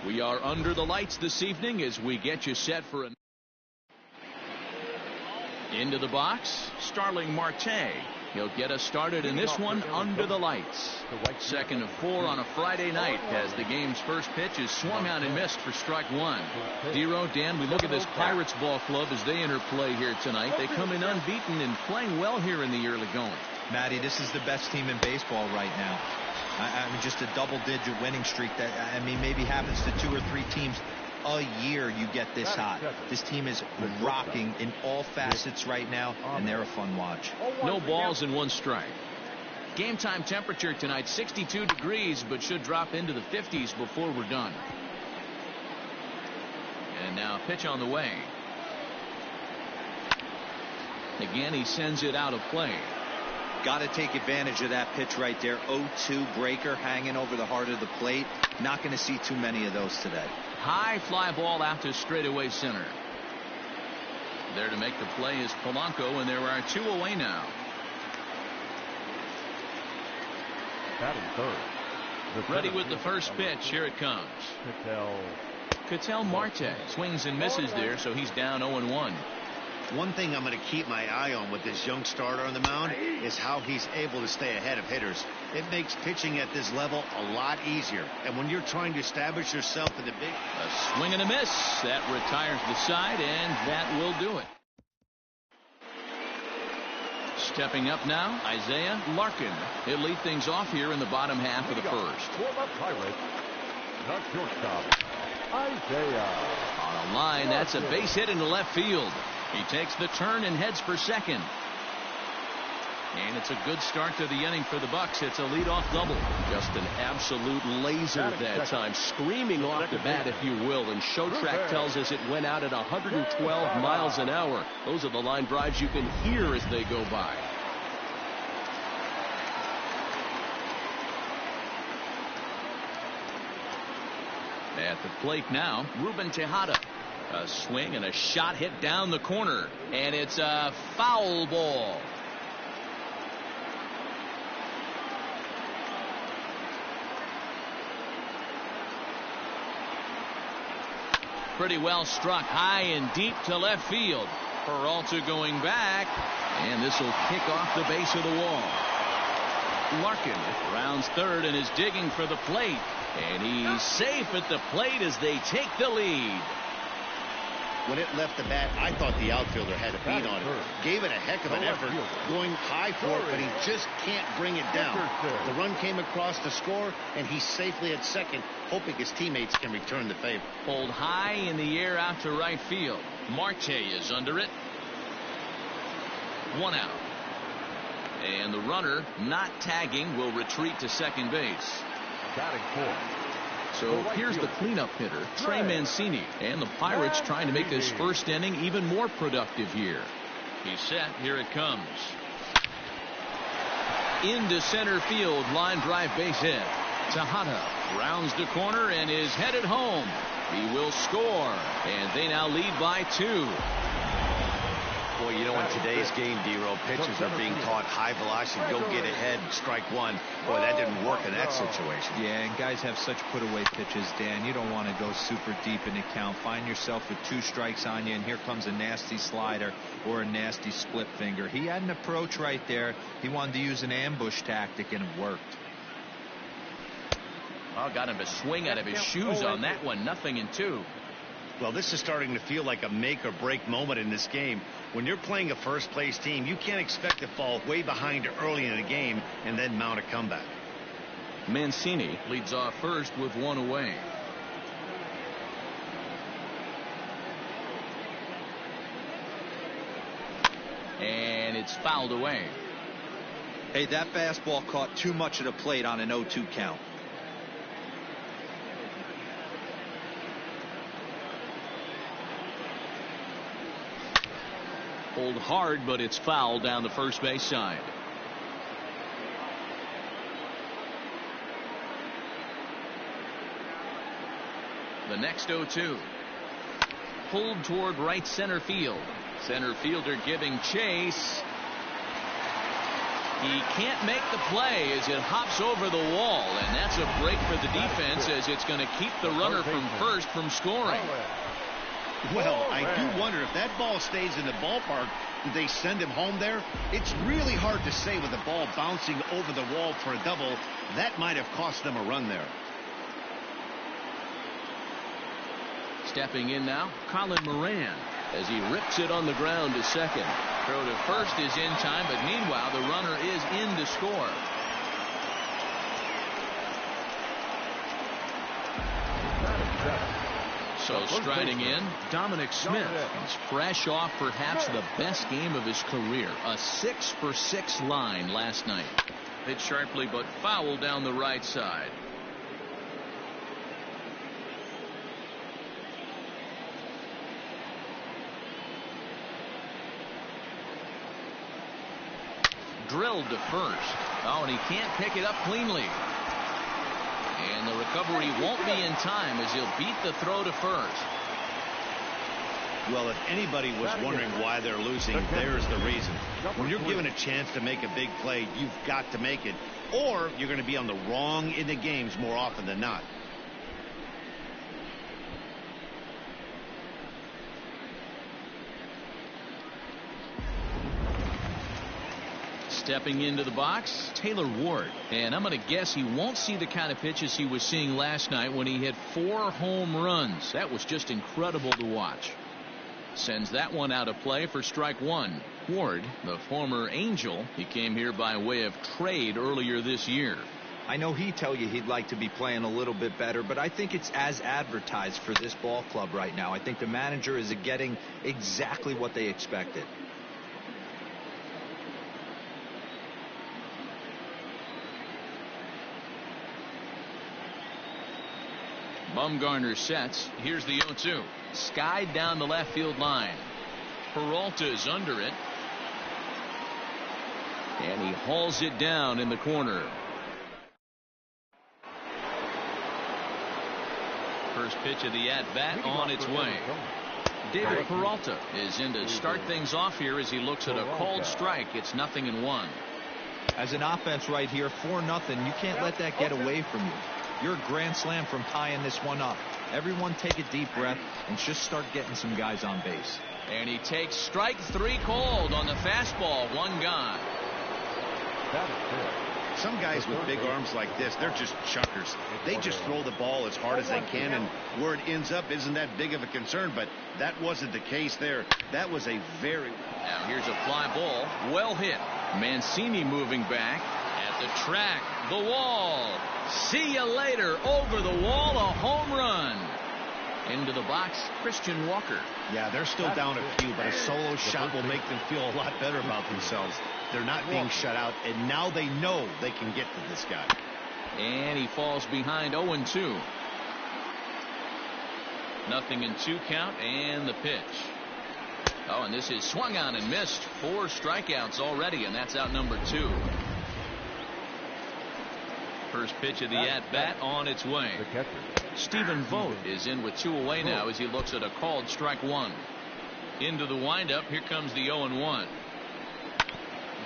We are under the lights this evening as we get you set for a into the box. Starling Marte. He'll get us started in this one under the lights. Second of 4 on a Friday night as the game's first pitch is swung on and missed for strike one. Dero, Dan, we look at this Pirates ball club as they enter play here tonight. They come in unbeaten and playing well here in the early going. Matty, this is the best team in baseball right now. I mean, just a double-digit winning streak that, I mean, maybe happens to 2 or 3 teams a year. You get this hot. This team is rocking in all facets right now, and they're a fun watch. No balls and 1 strike. Game time temperature tonight 62 degrees, but should drop into the 50s before we're done. And now pitch on the way. Again, he sends it out of play. Got to take advantage of that pitch right there. 0-2 breaker hanging over the heart of the plate. Not going to see too many of those today. High fly ball out to straightaway center. There to make the play is Polanco, and there are 2 away now. Batting third. Ready with the first pitch. Here it comes. Ketel Marte swings and misses there, so he's down 0-1. One thing I'm going to keep my eye on with this young starter on the mound is how he's able to stay ahead of hitters. It makes pitching at this level a lot easier. And when you're trying to establish yourself in the big... A swing and a miss. That retires the side, and that will do it. Stepping up now, Isaiah Larkin. He'll lead things off here in the bottom half of the first. For the Pirates, the shortstop, Isaiah. On a line, that's a base hit into left field. He takes the turn and heads for second. And it's a good start to the inning for the Bucks. It's a leadoff double. Just an absolute laser that time, screaming off the bat, if you will. And Showtrack tells us it went out at 112 miles an hour. Those are the line drives you can hear as they go by. At the plate now, Ruben Tejada. A swing and a shot hit down the corner, and it's a foul ball. Pretty well struck high and deep to left field. Peralta going back, and this will kick off the base of the wall. Larkin rounds third and is digging for the plate, and he's safe at the plate as they take the lead. When it left the bat, I thought the outfielder had a beat on it. Gave it a heck of an effort, going high for it, but he just can't bring it down. The run came across to score, and he's safely at second, hoping his teammates can return the favor. Pulled high in the air out to right field. Marte is under it. 1 out. And the runner, not tagging, will retreat to second base. Batting fourth. So here's the cleanup hitter, Trey Mancini, and the Pirates trying to make this first inning even more productive here. He's set. Here it comes. Into center field, line drive base hit. Tejada rounds the corner and is headed home. He will score, and they now lead by 2. Boy, you know, in today's game, Dero, pitchers are being taught high velocity, go get ahead, strike one. Boy, that didn't work in that situation. Yeah, and guys have such put-away pitches, Dan. You don't want to go super deep in the count. Find yourself with 2 strikes on you, and here comes a nasty slider or a nasty split finger. He had an approach right there. He wanted to use an ambush tactic, and it worked. Oh, got him to swing out of his shoes on that one. 0-2. Well, this is starting to feel like a make-or-break moment in this game. When you're playing a first-place team, you can't expect to fall way behind early in the game and then mount a comeback. Mancini leads off first with 1 away. And it's fouled away. Hey, that fastball caught too much of the plate on an 0-2 count. Pulled hard, but it's foul down the first base side. The next 0-2. Pulled toward right center field. Center fielder giving chase. He can't make the play as it hops over the wall, and that's a break for the defense as it's going to keep the runner from first from scoring. Well, I do wonder if that ball stays in the ballpark, do they send him home there? It's really hard to say with the ball bouncing over the wall for a double. That might have cost them a run there. Stepping in now, Colin Moran as he rips it on the ground to second. Throw to first is in time, but meanwhile the runner is in to score. So striding in, Dominic Smith. He's fresh off perhaps the best game of his career. A 6-for-6 line last night. Hit sharply but foul down the right side. Drilled to first. Oh, and he can't pick it up cleanly. And the recovery won't be in time as he'll beat the throw to first. Well, if anybody was wondering why they're losing, there's the reason. When you're given a chance to make a big play, you've got to make it, or you're going to be on the wrong end of games more often than not. Stepping into the box, Taylor Ward. And I'm going to guess he won't see the kind of pitches he was seeing last night when he hit 4 home runs. That was just incredible to watch. Sends that one out of play for strike one. Ward, the former Angel, he came here by way of trade earlier this year. I know he'd tell you he'd like to be playing a little bit better, but I think it's as advertised for this ball club right now. I think the manager is getting exactly what they expected. Bumgarner sets. Here's the 0-2. Skied down the left field line. Peralta's under it. And he hauls it down in the corner. First pitch of the at-bat on its way. David Peralta is in to start things off here as he looks at a called strike. It's 0-1. As an offense right here, 4-0. You can't let that get away from you. You're a grand slam from tying this one up. Everyone take a deep breath and just start getting some guys on base. And he takes strike 3 called on the fastball. 1 gone. Some guys with big arms like this, they're just chuckers. They just throw the ball as hard as they can, and where it ends up isn't that big of a concern, but that wasn't the case there. That was a very... Now here's a fly ball. Well hit. Mancini moving back at the track. The wall. See you later. Over the wall. A home run. Into the box, Christian Walker. Yeah, they're still down a few, but a solo shot will make them feel a lot better about themselves. They're not being shut out, and now they know they can get to this guy. And he falls behind 0-2. 0-2 count, and the pitch. Oh, and this is swung on and missed. 4 strikeouts already, and that's out number 2. First pitch of the at-bat on its way. Stephen Vogt is in with 2 away now as he looks at a called strike 1. Into the windup. Here comes the 0-1.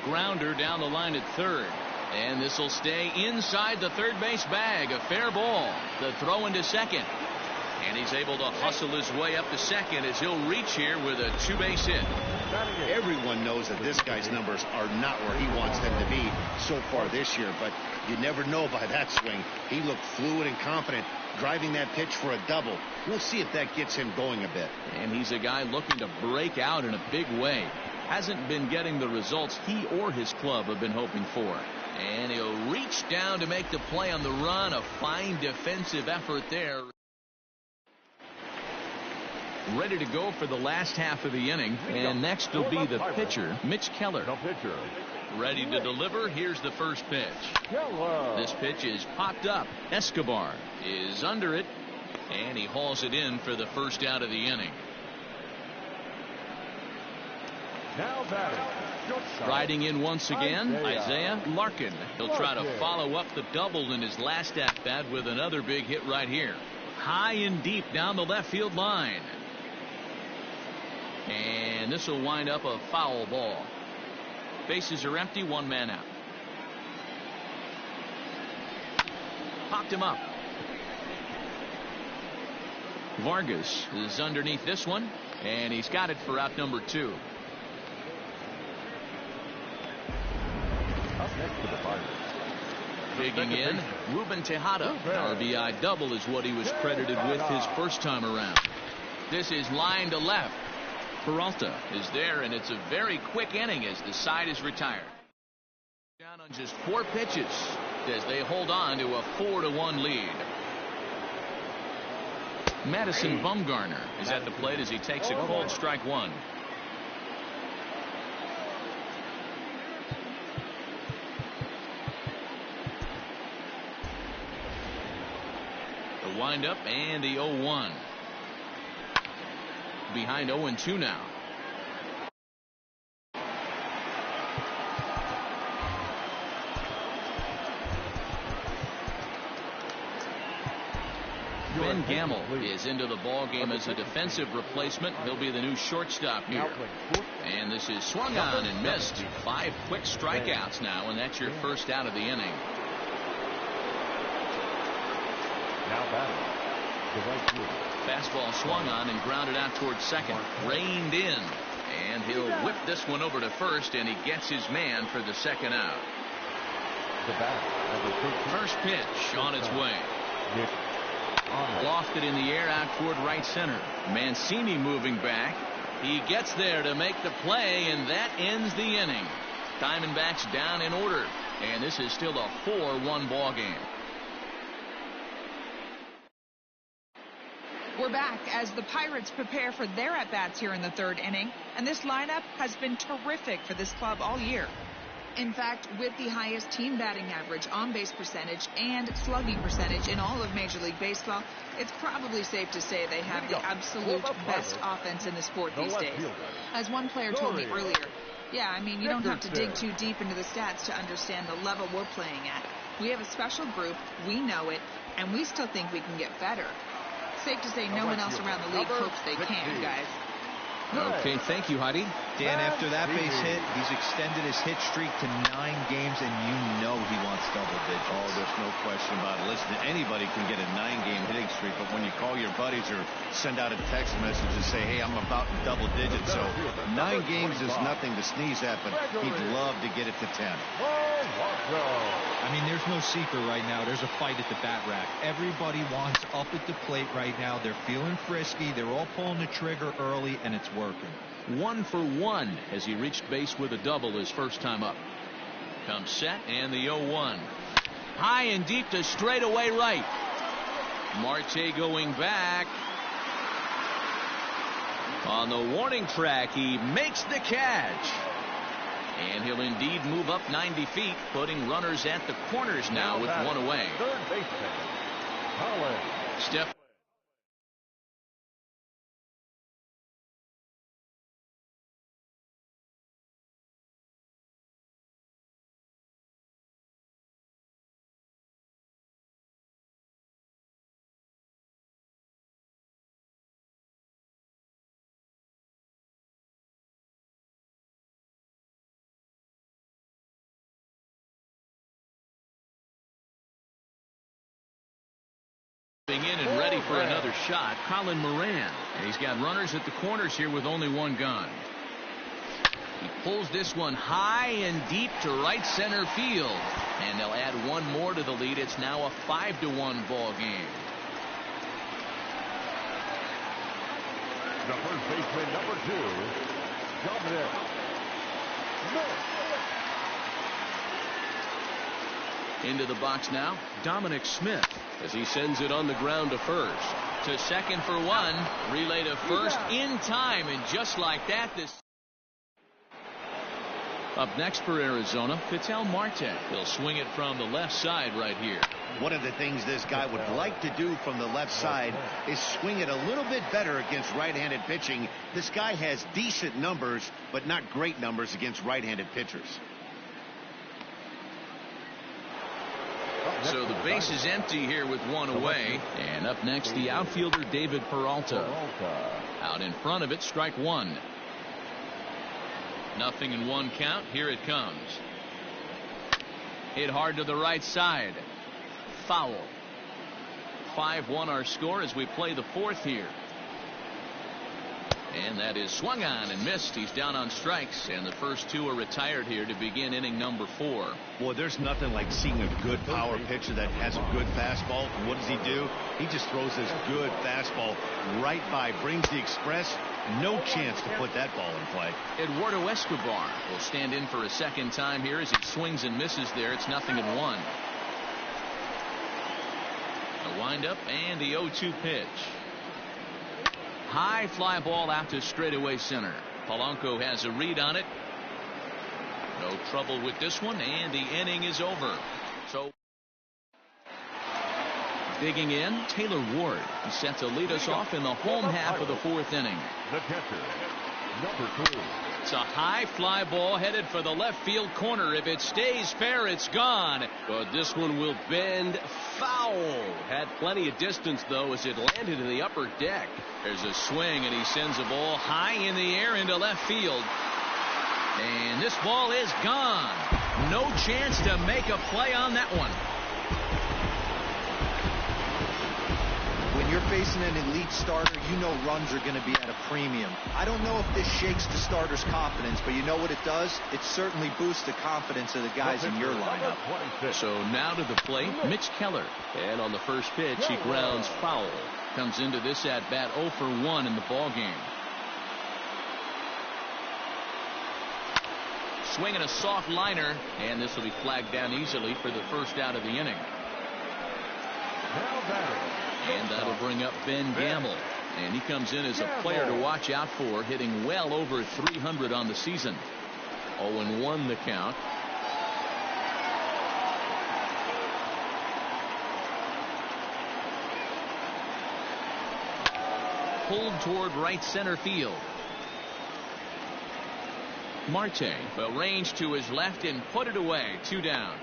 Grounder down the line at third. And this will stay inside the third base bag. A fair ball. The throw into second. And he's able to hustle his way up to second as he'll reach here with a 2-base hit. Everyone knows that this guy's numbers are not where he wants them to be so far this year, but you never know by that swing. He looked fluid and confident, driving that pitch for a double. We'll see if that gets him going a bit. And he's a guy looking to break out in a big way. Hasn't been getting the results he or his club have been hoping for. And he'll reach down to make the play on the run. A fine defensive effort there. Ready to go for the last half of the inning. And next will be the pitcher, Mitch Keller. Ready to deliver. Here's the first pitch. This pitch is popped up. Escobar is under it. And he hauls it in for the first out of the inning. Riding in once again, Isaiah Larkin. He'll try to follow up the double in his last at-bat with another big hit right here. High and deep down the left field line. And this will wind up a foul ball. Bases are empty, 1 man out. popped him up. Vargas is underneath this one, and he's got it for out number 2. Up next to the Pirates. Digging in, Ruben Tejada. An RBI double is what he was credited with his first time around. This is line to left. Peralta is there, and it's a very quick inning as the side is retired. Down on just 4 pitches as they hold on to a 4-1 lead. Madison Bumgarner is at the plate as he takes a cold strike 1. The windup and the 0-1. Behind 0-2 now. Ben Gamel is into the ball game as a defensive replacement. He'll be the new shortstop here. And this is swung on and missed. 5 quick strikeouts now, and that's your first out of the inning. Now batting, the right fielder. Fastball swung on and grounded out towards second. Reined in. And he'll whip this one over to first, and he gets his man for the second out. The bat, number 13. First pitch on its way. Nick Arnold. Lofted in the air out toward right center. Mancini moving back. He gets there to make the play, and that ends the inning. Diamondbacks down in order, and this is still a 4-1 ball game. We're back as the Pirates prepare for their at-bats here in the 3rd inning, and this lineup has been terrific for this club all year. In fact, with the highest team batting average, on-base percentage, and slugging percentage in all of Major League Baseball, it's probably safe to say they have the absolute best offense in the sport these days. As one player told me earlier, yeah, I mean, you don't have to dig too deep into the stats to understand the level we're playing at. We have a special group, we know it, and we still think we can get better. Safe to say no one else around the league hopes they can, guys. Okay, thank you, Heidi. Dan, after that base hit, he's extended his hit streak to 9 games, and you know he wants double digits. Oh, there's no question about it. Listen, anybody can get a 9-game hitting streak, but when you call your buddies or send out a text message and say, hey, I'm about in double digits, so 9 games is nothing to sneeze at, but he'd love to get it to 10. I mean, there's no secret right now. There's a fight at the bat rack. Everybody wants up at the plate right now. They're feeling frisky. They're all pulling the trigger early, and it's working. 1 for 1 as he reached base with a double his first time up. Comes set and the 0-1. High and deep to straightaway right. Marte going back. On the warning track, he makes the catch. And he'll indeed move up 90 feet, putting runners at the corners now with 1 away. Third baseman, Holland. Step. In and ready for another shot, Colin Moran. And he's got runners at the corners here with only 1 gone. He pulls this one high and deep to right center field. And they'll add 1 more to the lead. It's now a 5-1 ball game. The first baseman, number 2, Dominic Smith. Into the box now, Dominic Smith, as he sends it on the ground to first. To second for 1. Relay to first in time, and just like that, this. Up next for Arizona, Ketel Marte. He'll swing it from the left side right here. One of the things this guy would like to do from the left side is swing it a little bit better against right-handed pitching. This guy has decent numbers, but not great numbers against right-handed pitchers. So the base is empty here with 1 away. And up next, the outfielder David Peralta. Out in front of it, strike 1. 0-1 count. Here it comes. Hit hard to the right side. Foul. 5-1 our score as we play the fourth here. And that is swung on and missed. He's down on strikes, and the first two are retired here to begin inning number 4. Boy, there's nothing like seeing a good power pitcher that has a good fastball. And what does he do? He just throws this good fastball right by, brings the express. No chance to put that ball in play. Eduardo Escobar will stand in for a second time here as he swings and misses there. It's 0-1. The windup and the 0-2 pitch. High fly ball out to straightaway center. Polanco has a read on it. No trouble with this one, and the inning is over. So digging in, Taylor Ward is set to lead us off in the home half of the fourth inning. The catcher, number 2. It's a high fly ball headed for the left field corner. If it stays fair, it's gone. But this one will bend foul. Had plenty of distance, though, as it landed in the upper deck. There's a swing, and he sends a ball high in the air into left field. And this ball is gone. No chance to make a play on that one. When you're facing an elite starter, you know runs are going to be at a premium. I don't know if this shakes the starter's confidence, but you know what it does? It certainly boosts the confidence of the guys in your lineup. So now to the plate, Mitch Keller. And on the first pitch, he grounds foul. Comes into this at bat 0 for 1 in the ball game. Swinging a soft liner, and this will be flagged down easily for the first out of the inning. And that'll bring up Ben Gamble. And he comes in as a player to watch out for, hitting well over 300 on the season. 0-1 the count. Pulled toward right center field. Marte will range to his left and put it away. 2 down.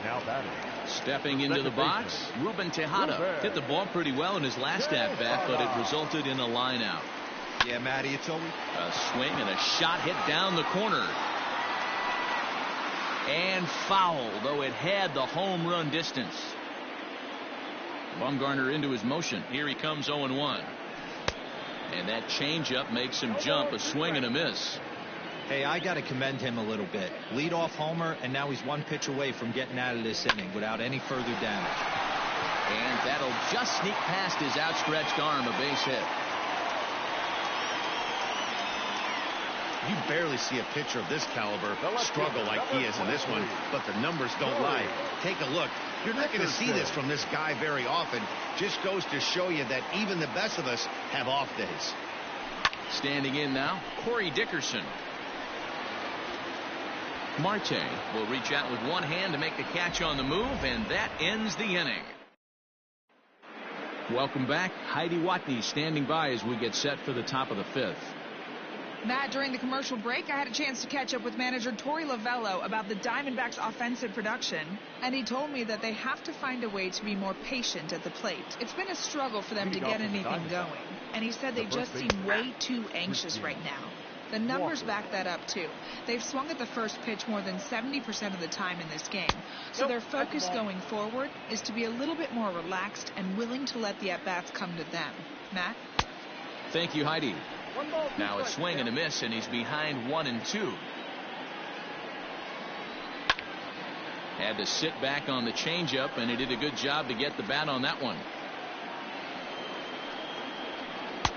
Now batting. Stepping into the box, Ruben Tejada hit the ball pretty well in his last at-bat, but it resulted in a line out. Yeah, Matty, it's always a swing and a shot hit down the corner. And foul, though it had the home run distance. Bumgarner into his motion. Here he comes 0-1. And that changeup makes him jump. A swing and a miss. Hey, I got to commend him a little bit. Leadoff homer, and now he's 1 pitch away from getting out of this inning without any further damage. And that'll just sneak past his outstretched arm, a base hit. You barely see a pitcher of this caliber struggle like he is in this one, but the numbers don't lie. Take a look. You're not going to see this from this guy very often. Just goes to show you that even the best of us have off days. Standing in now, Corey Dickerson. Marte will reach out with one hand to make the catch on the move, and that ends the inning. Welcome back. Heidi Watney standing by as we get set for the top of the 5th. Matt, during the commercial break, I had a chance to catch up with manager Torey Lovello about the Diamondbacks' offensive production, and he told me that they have to find a way to be more patient at the plate. It's been a struggle for them to get anything going, and he said they just seem way too anxious right now. The numbers back that up, too. They've swung at the first pitch more than 70% of the time in this game, so their focus going forward is to be a little bit more relaxed and willing to let the at-bats come to them. Matt? Thank you, Heidi. Now a swing and a miss, and he's behind 1-2. Had to sit back on the changeup, and he did a good job to get the bat on that one.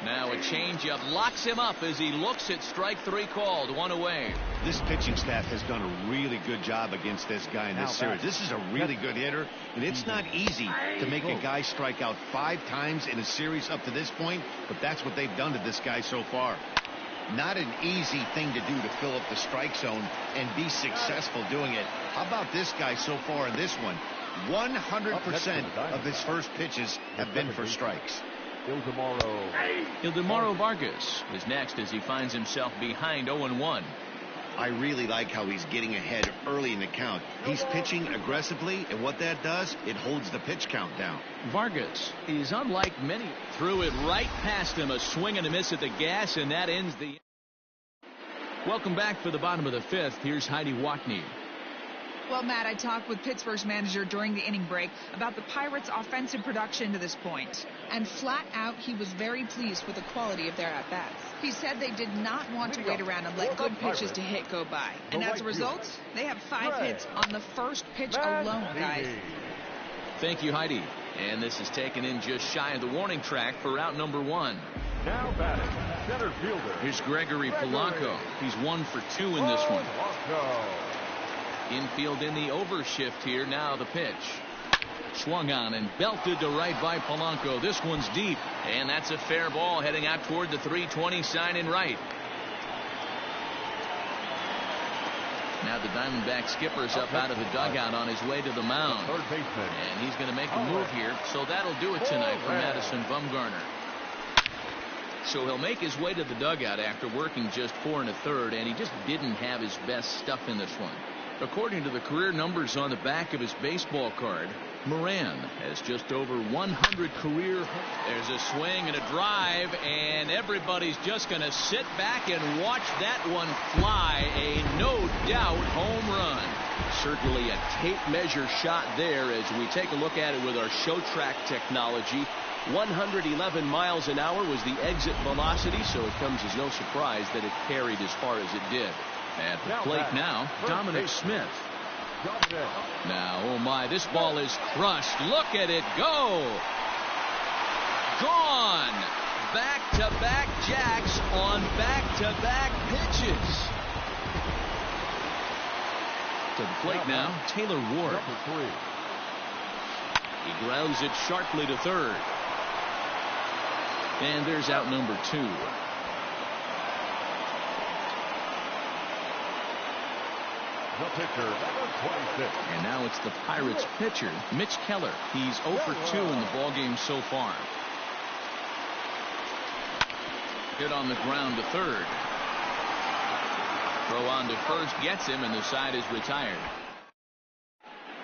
Now a changeup locks him up as he looks at strike 3 called. 1 away. This pitching staff has done a really good job against this guy in this series. This is a really good hitter, and it's not easy to make a guy strike out 5 times in a series up to this point, but that's what they've done to this guy so far. Not an easy thing to do to fill up the strike zone and be successful doing it. How about this guy so far in this one? 100% of his first pitches have been for strikes. Ildemaro Vargas is next as he finds himself behind 0-1. I really like how he's getting ahead early in the count. He's pitching aggressively, and what that does, it holds the pitch count down. Vargas is unlike many. Threw it right past him. A swing and a miss at the gas, and that ends the. Welcome back for the bottom of the 5th. Here's Heidi Watney. Well, Matt, I talked with Pittsburgh's manager during the inning break about the Pirates' offensive production to this point. And flat out, he was very pleased with the quality of their at-bats. He said they did not want to wait around and let good pitches to hit go by. And as a result, they have 5 hits on the first pitch alone, guys. Thank you, Heidi. And this is taken in just shy of the warning track for out number 1. Now batting, center fielder. Here's Gregory Polanco. He's 1 for 2 in this one. Infield in the overshift here. Now the pitch. Swung on and belted to right by Polanco. This one's deep. And that's a fair ball heading out toward the 320 sign in right. Now the Diamondback skipper's up out of the dugout on his way to the mound. And he's going to make a move here. So that'll do it tonight for Madison Bumgarner. So he'll make his way to the dugout after working just 4 1/3, and he just didn't have his best stuff in this one. According to the career numbers on the back of his baseball card, Moran has just over 100 career. There's a swing and a drive, and everybody's just going to sit back and watch that one fly. A no-doubt home run. Certainly a tape measure shot there as we take a look at it with our show track technology. 111 miles an hour was the exit velocity, so it comes as no surprise that it carried as far as it did. At the plate now, Dominic Smith. Now, oh my, this ball is crushed. Look at it go. Gone. Back-to-back jacks on back-to-back pitches. To the plate now, Taylor Ward. He grounds it sharply to third. And there's out number 2. The pitcher, number 26. And now it's the Pirates pitcher, Mitch Keller. He's 0 for 2 in the ballgame so far. Hit on the ground to third. Throw on to first gets him, and the side is retired.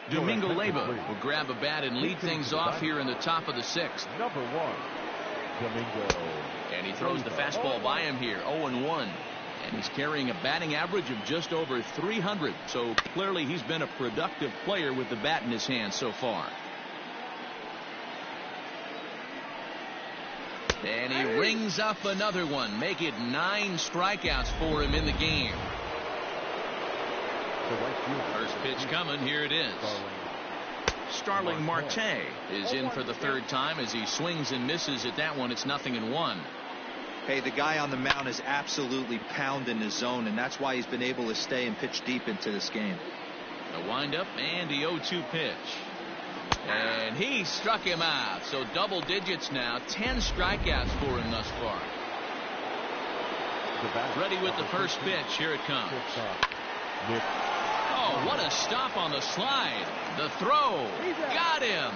Domingo Leyva will grab a bat and lead things off here in the top of the 6th. Number 1, Domingo. And he throws the fastball by him here, 0-1. And he's carrying a batting average of just over 300. So clearly he's been a productive player with the bat in his hand so far. And he rings up another one. Make it 9 strikeouts for him in the game. First pitch coming. Here it is. Starling Marte is in for the 3rd time as he swings and misses at that one. It's 0-1. Hey, the guy on the mound is absolutely pounding the zone, and that's why he's been able to stay and pitch deep into this game. The windup and the 0-2 pitch. And he struck him out. So double digits now. 10 strikeouts for him thus far. Ready with the first pitch. Here it comes. Oh, what a stop on the slide. The throw. Got him.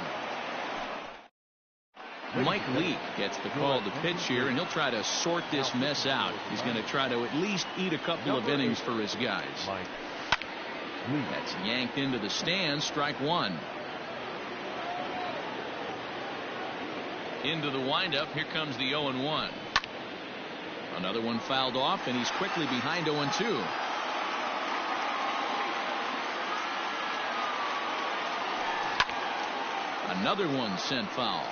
Mike Leake gets the call to pitch here, and he'll try to sort this mess out. He's going to try to at least eat a couple of innings for his guys. That's yanked into the stands. Strike 1. Into the windup. Here comes the 0-1. Another one fouled off, and he's quickly behind 0-2. Another one sent foul.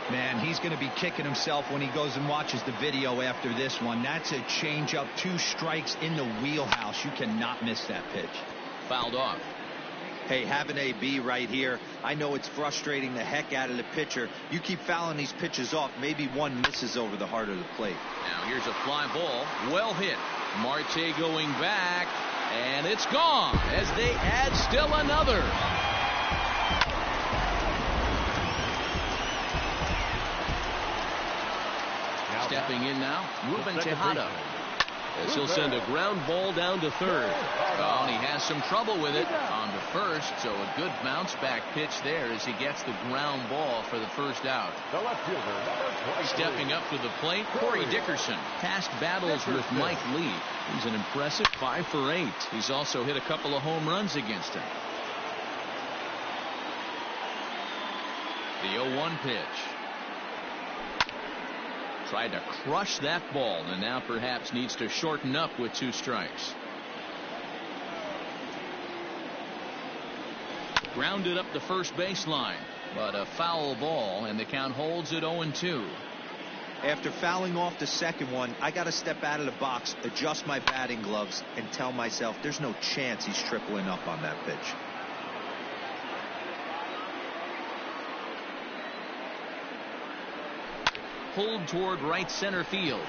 Man, he's going to be kicking himself when he goes and watches the video after this one. That's a changeup, 2 strikes in the wheelhouse. You cannot miss that pitch. Fouled off. Hey, have an AB right here. I know it's frustrating the heck out of the pitcher. You keep fouling these pitches off, maybe one misses over the heart of the plate. Now here's a fly ball. Well hit. Marte going back, and it's gone as they add still another. Stepping in now, Ruben Tejada. As he'll send a ground ball down to third. Oh, and he has some trouble with it on to first. So a good bounce back pitch there as he gets the ground ball for the first out. The left fielder, number 23. Stepping up to the plate, Corey Dickerson. Past battles with Mike Lee. He's an impressive 5 for 8. He's also hit a couple of home runs against him. The 0-1 pitch. Tried to crush that ball, and now perhaps needs to shorten up with 2 strikes. grounded up the first baseline, but a foul ball, and the count holds at 0-2. After fouling off the second one, I got to step out of the box, adjust my batting gloves, and tell myself there's no chance he's tripling up on that pitch. Pulled toward right center field.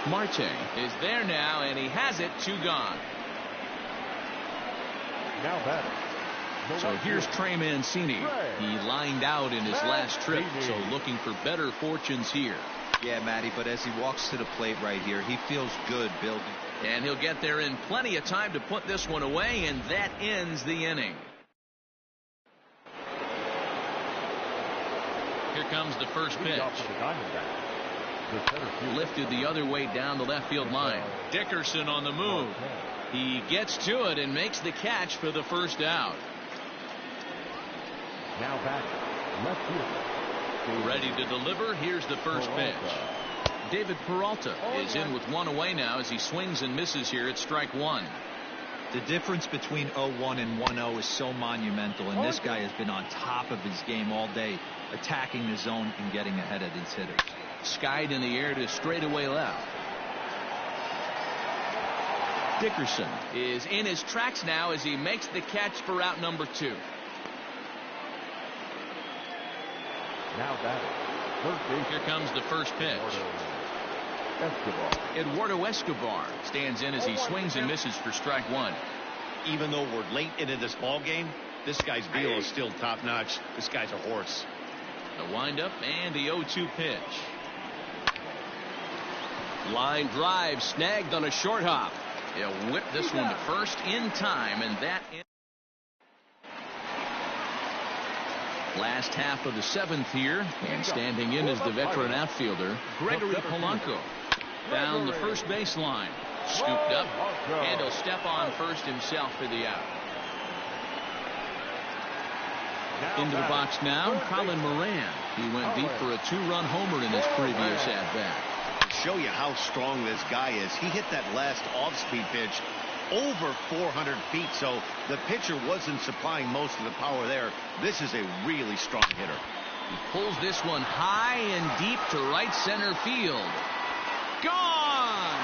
Marte is there now, and he has it. 2 gone. Now batting. So here's Trey Mancini. He lined out in his last trip, so looking for better fortunes here. Yeah, Matty, but as he walks to the plate right here, he feels good building. And he'll get there in plenty of time to put this one away, and that ends the inning. Here comes the first pitch. Lifted the other way down the left field line. Dickerson on the move. He gets to it and makes the catch for the first out. Now back left field. Ready to deliver. Here's the first pitch. David Peralta is in with 1 away now as he swings and misses here at strike 1. The difference between 0-1 and 1-0 is so monumental, and this guy has been on top of his game all day, attacking the zone and getting ahead of his hitters. Skied in the air to straightaway left. Dickerson is in his tracks now as he makes the catch for out number 2. Now batting. Here comes the first pitch. Eduardo Escobar stands in as he swings and misses for strike 1. Even though we're late into this ball game, this guy's deal is still top notch. This guy's a horse. The windup and the 0-2 pitch. Line drive snagged on a short hop. He'll whip this one to first in time, and that last half of the 7th here, and standing in is the veteran outfielder Gregory Polanco. Down the first baseline, scooped up, and he'll step on first himself for the out. Into the box now, Colin Moran. He went deep for a 2-run homer in his previous at-bat. To show you how strong this guy is, he hit that last off-speed pitch over 400 feet, so the pitcher wasn't supplying most of the power there. This is a really strong hitter. He pulls this one high and deep to right center field. Gone!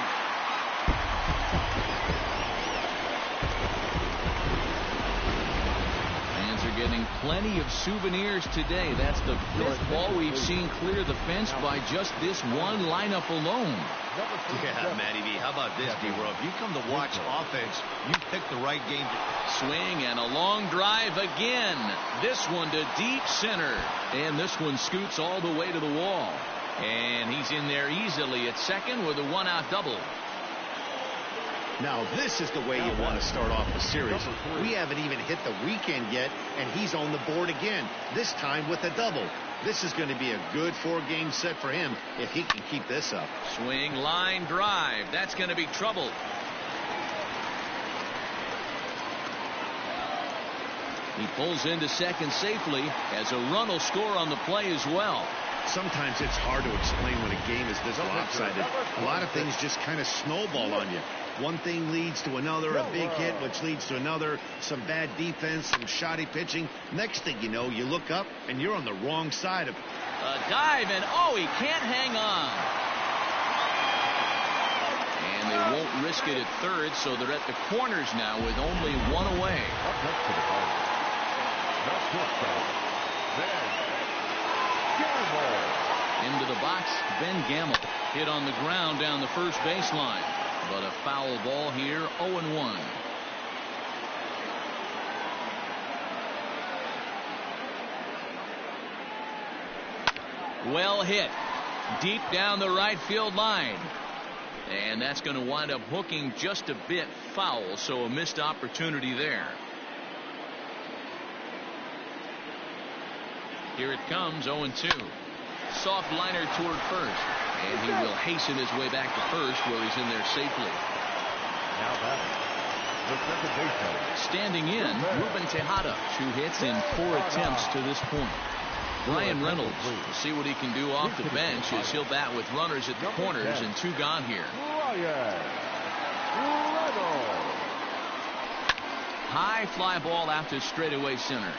Fans are getting plenty of souvenirs today. That's the 5th ball we've seen clear the fence by just this one lineup alone. Yeah, Matty B. How about this, D-Row? If you come to watch offense, you pick the right game. Swing and a long drive again. This one to deep center. And this one scoots all the way to the wall. And he's in there easily at second with a 1-out double. Now, this is the way you want to start off the series. We haven't even hit the weekend yet, and he's on the board again, this time with a double. This is going to be a good 4-game set for him if he can keep this up. Swing, line drive. That's going to be trouble. He pulls into second safely as a run will score on the play as well. Sometimes it's hard to explain when a game is this lopsided. A lot of things just kind of snowball on you. One thing leads to another, a big hit, which leads to another, some bad defense, some shoddy pitching. Next thing you know, you look up, and you're on the wrong side of it. A dive, and oh, he can't hang on. And they won't risk it at third, so they're at the corners now with only 1 away. Into the box, Ben Gamble. Hit on the ground down the first baseline. But a foul ball here, 0-1. Well hit. Deep down the right field line. And that's going to wind up hooking just a bit foul, so a missed opportunity there. Here it comes, 0-2. Soft liner toward first. And he will hasten his way back to first, where he's in there safely. Now standing in, Ruben Tejada, 2 hits in 4 attempts to this point. Brian Reynolds will see what he can do off the bench as he'll bat with runners at the corners and 2 gone here. High fly ball out to straightaway center.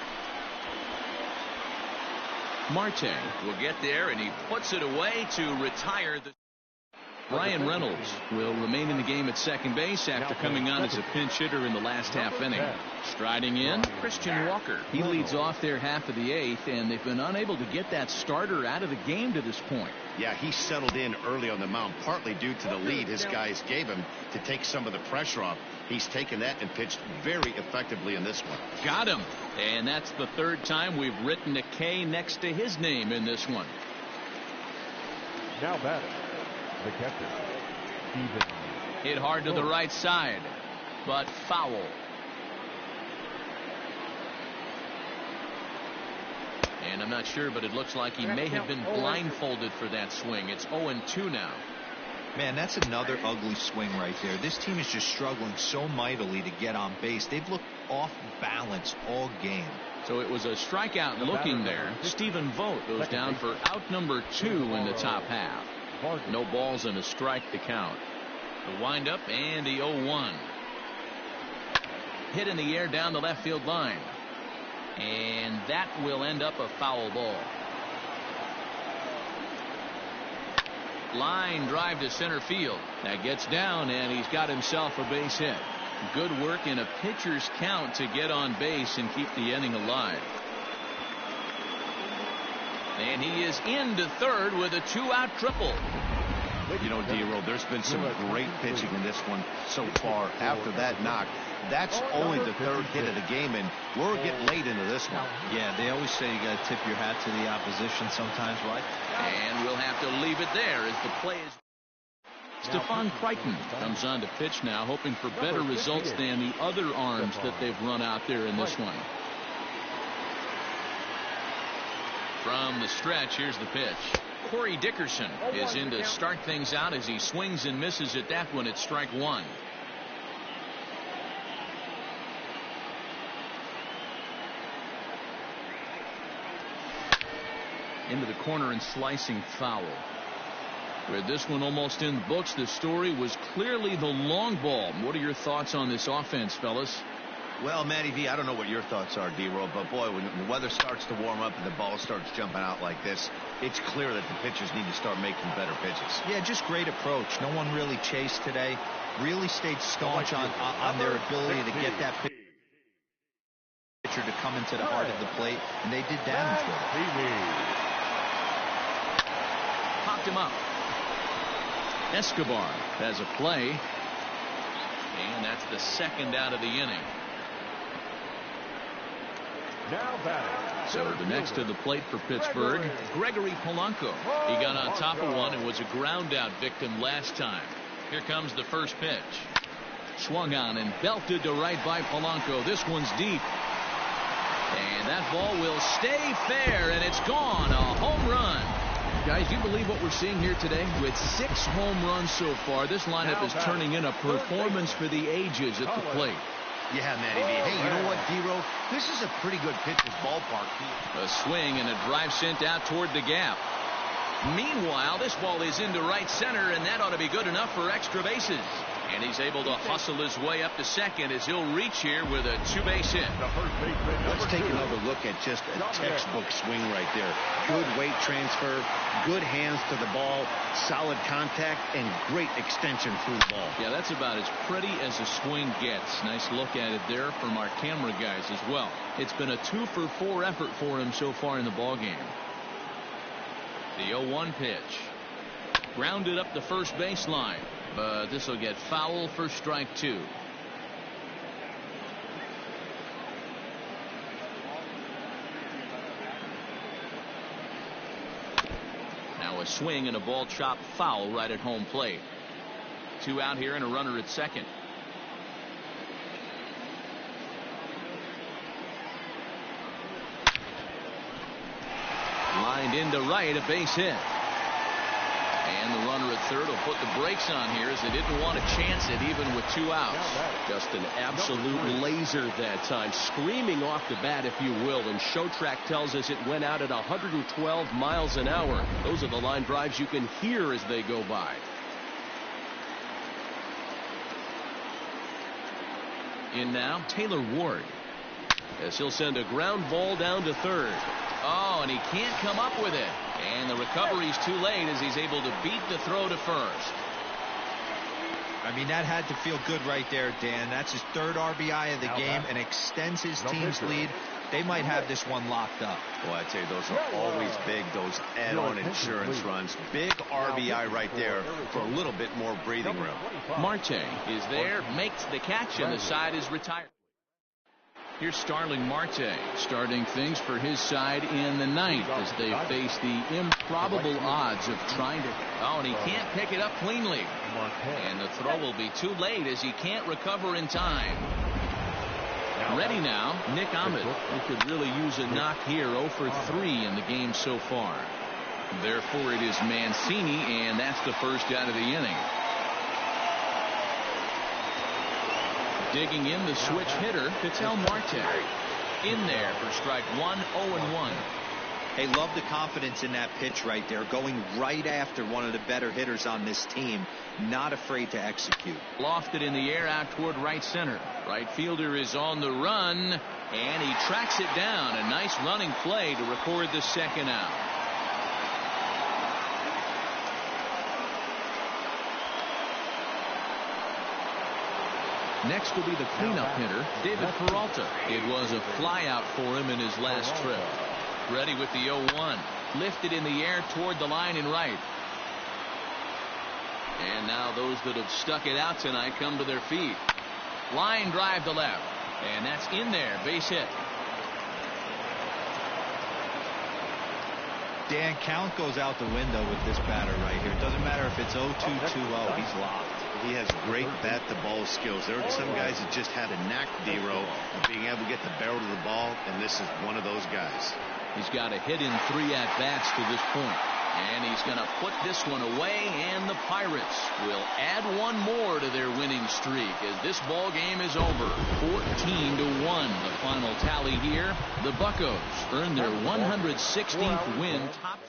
Marte will get there, and he puts it away to retire the. Ryan Reynolds will remain in the game at second base after coming on as a pinch hitter in the last half inning. Striding in, Christian Walker. He leads off their half of the eighth, and they've been unable to get that starter out of the game to this point. Yeah, he settled in early on the mound, partly due to the lead his guys gave him to take some of the pressure off. He's taken that and pitched very effectively in this one. Got him. And that's the third time we've written a K next to his name in this one. Now batting, the catcher, Steven. Hit hard to the right side, but foul. And I'm not sure, but it looks like he may have been blindfolded for that swing. It's 0-2 now. Man, that's another ugly swing right there. This team is just struggling so mightily to get on base. They've looked off balance all game. So it was a strikeout looking there. Stephen Vogt goes down for out number 2 in the top half. No balls and a strike to count. The windup and the 0-1. Hit in the air down the left field line. And that will end up a foul ball. Line drive to center field. That gets down, and he's got himself a base hit. Good work in a pitcher's count to get on base and keep the inning alive. And he is into third with a 2-out triple. You know, D-Roll, there's been some great pitching in this one so far. After that knock, that's only the third hit of the game, and we're getting late into this one. Yeah, they always say you got to tip your hat to the opposition sometimes, right? And we'll have to leave it there as the play is. Stephon Crichton comes on to pitch now, hoping for better results than the other arms that they've run out there in this one. From the stretch, here's the pitch. Corey Dickerson is in to start things out as he swings and misses at that one at strike 1. Into the corner and slicing foul. With this one almost in the books, the story was clearly the long ball. What are your thoughts on this offense, fellas? Well, Matty V, I don't know what your thoughts are, D-Roll, but boy, when the weather starts to warm up and the ball starts jumping out like this, it's clear that the pitchers need to start making better pitches. Yeah, just great approach. No one really chased today. Really stayed staunch on their ability to get that pitcher to come into the heart of the plate, and they did damage with it. Popped him up. Escobar has a play, and that's the second out of the inning. So the next to the plate for Pittsburgh, Gregory Polanco. He got on top of one and was a ground out victim last time. Here comes the first pitch. Swung on and belted to right by Polanco. This one's deep. And that ball will stay fair, and it's gone. A home run. Guys, you believe what we're seeing here today? With 6 home runs so far, this lineup is turning in a performance for the ages at the plate. Yeah, Matty V. Hey, you know what, D-Roll? This is a pretty good pitcher's ballpark. A swing and a drive sent out toward the gap. Meanwhile, this ball is into right center, and that ought to be good enough for extra bases. And he's able to hustle his way up to second as he'll reach here with a 2-base hit. Let's take another look at just a textbook swing right there. Good weight transfer, good hands to the ball, solid contact, and great extension through the ball. Yeah, that's about as pretty as a swing gets. Nice look at it there from our camera guys as well. It's been a 2-for-4 effort for him so far in the ballgame. The 0-1 pitch. Grounded up the first baseline. But this will get foul for strike 2. Now a swing and a ball chopped foul right at home plate. 2 out here and a runner at second. Lined into right, a base hit. And the runner at third will put the brakes on here as they didn't want to chance it even with 2 outs. Just an absolute laser that time, screaming off the bat, if you will. And Showtrack tells us it went out at 112 miles an hour. Those are the line drives you can hear as they go by. In now, Taylor Ward. As he'll send a ground ball down to third. Oh, and he can't come up with it. And the recovery's too late as he's able to beat the throw to first. I mean, that had to feel good right there, Dan. That's his third RBI of the game and extends his team's lead. They might have this one locked up. Well, I tell you, those are always big, those add-on insurance runs. Big RBI right there for a little bit more breathing room. Marte is there, makes the catch, and the side is retired. Here's Starling Marte starting things for his side in the ninth as they face the improbable odds of trying to. Oh, and he can't pick it up cleanly. And the throw will be too late as he can't recover in time. Ready now, Nick Ahmed, who could really use a knock here. 0 for 3 in the game so far. Therefore, it is Mancini, and that's the first out of the inning. Digging in the switch hitter, Ketel Marte. In there for strike 1, 0-1. Hey, love the confidence in that pitch right there. Going right after one of the better hitters on this team. Not afraid to execute. Lofted in the air out toward right center. Right fielder is on the run, and he tracks it down. A nice running play to record the second out. Next will be the cleanup hitter, David Peralta. It was a flyout for him in his last trip. Ready with the 0-1. Lifted in the air toward the line in right. And now those that have stuck it out tonight come to their feet. Line drive to left. And that's in there. Base hit. Dan, count goes out the window with this batter right here. It doesn't matter if it's 0-2, 2-0. He's locked. He has great bat-to-ball skills. There are some guys that just have a knack, D-Row, of being able to get the barrel to the ball, and this is one of those guys. He's got a hit in 3 at-bats to this point. And he's going to put this one away, and the Pirates will add one more to their winning streak as this ball game is over. 14-1, the final tally here. The Buccos earn their 116th win. Top